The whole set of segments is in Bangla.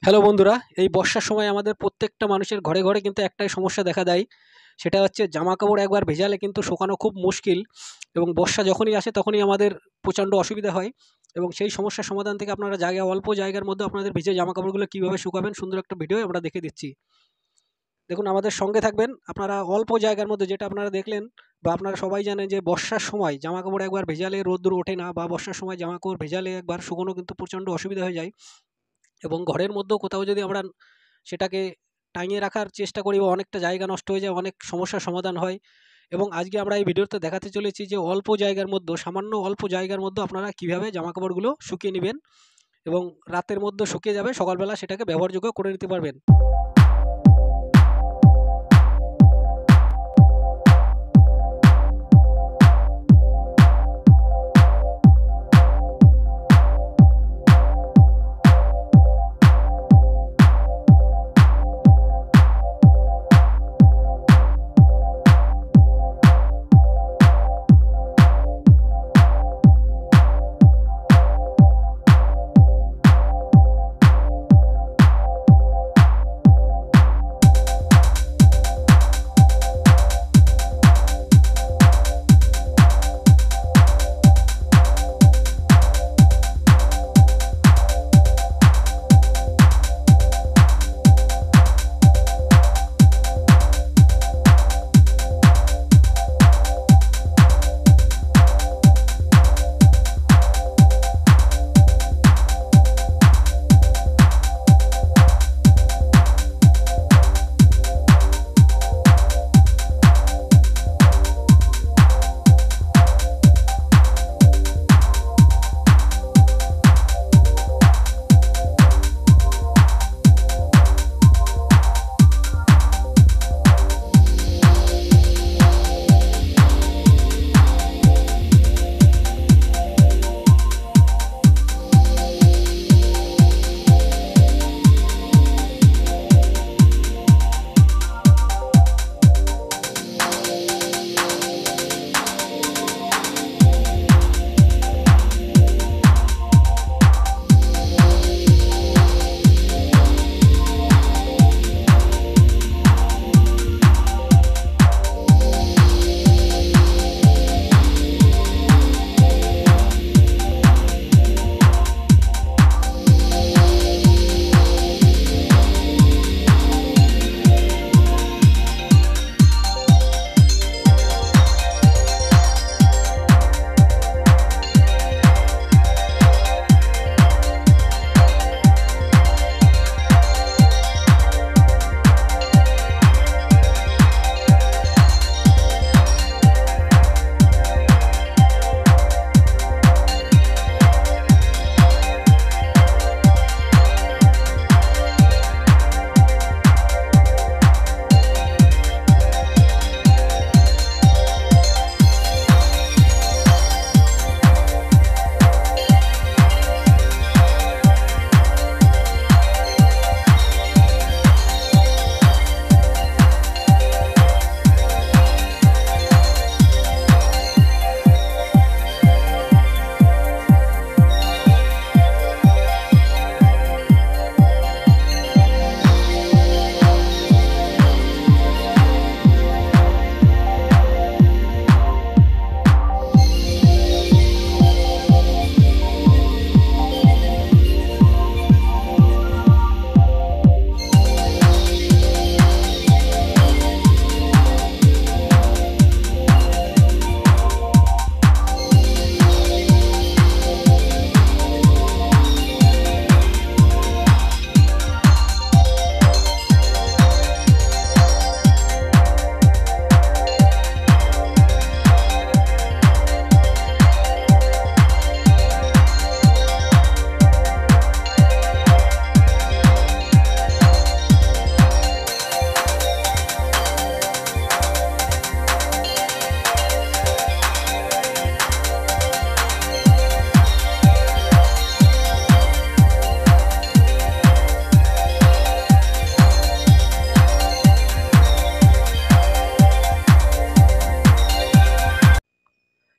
হ্যালো বন্ধুরা, এই বর্ষার সময় আমাদের প্রত্যেকটা মানুষের ঘরে ঘরে কিন্তু একটাই সমস্যা দেখা দেয়। সেটা হচ্ছে জামাকাপড় একবার ভেজালে কিন্তু শুকানো খুব মুশকিল। এবং বর্ষা যখনই আসে তখনই আমাদের প্রচণ্ড অসুবিধা হয়। এবং সেই সমস্যার সমাধান থেকে আপনারা অল্প জায়গার মধ্যে আপনাদের ভিজে জামাকাপড়গুলো কীভাবে শুকাবেন সুন্দর একটা ভিডিও আমরা দেখে দিচ্ছি। দেখুন, আমাদের সঙ্গে থাকবেন। আপনারা অল্প জায়গার মধ্যে, যেটা আপনারা দেখলেন বা আপনারা সবাই জানেন, যে বর্ষার সময় জামাকাপড় একবার ভেজালে রোদ্দুর ওঠে না, বা বর্ষার সময় জামাকাপড় ভেজালে একবার শুকানো কিন্তু প্রচণ্ড অসুবিধা হয়ে যায়। এবং ঘরের মধ্যেও কোথাও যদি আমরা সেটাকে টাঙিয়ে রাখার চেষ্টা করি বা অনেকটা জায়গা নষ্ট হয়ে যায়, অনেক সমস্যার সমাধান হয়। এবং আজকে আমরা এই ভিডিওতে দেখাতে চলেছি যে অল্প জায়গার মধ্যে, সামান্য অল্প জায়গার মধ্যে আপনারা কীভাবে জামাকাপড়গুলো শুকিয়ে নেবেন এবং রাতের মধ্যে শুকিয়ে যাবে, সকালবেলা সেটাকে ব্যবহারযোগ্য করে নিতে পারবেন।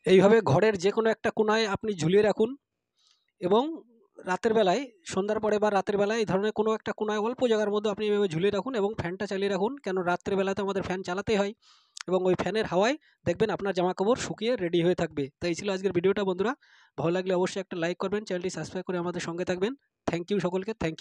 এইভাবে ঘরের যে কোনো একটা কোণায় আপনি ঝুলিয়ে রাখুন এবং রাতের বেলায় সন্ধ্যার পরে বা রাতের বেলায় এই ধরনের কোনো একটা কোনায় অল্প জায়গার মধ্যে আপনি এভাবে ঝুলিয়ে রাখুন এবং ফ্যানটা চালিয়ে রাখুন, কেন রাত্রের বেলাতে আমাদের ফ্যান চালাতেই হয় এবং ওই ফ্যানের হাওয়ায় দেখবেন আপনার জামাকাপড় শুকিয়ে রেডি হয়ে থাকবে। তো এই ছিল আজকের ভিডিওটা বন্ধুরা। ভালো লাগলে অবশ্যই একটা লাইক করবেন, চ্যানেলটি সাবস্ক্রাইব করে আমাদের সঙ্গে থাকবেন। থ্যাংক ইউ সকলকে, থ্যাংক ইউ।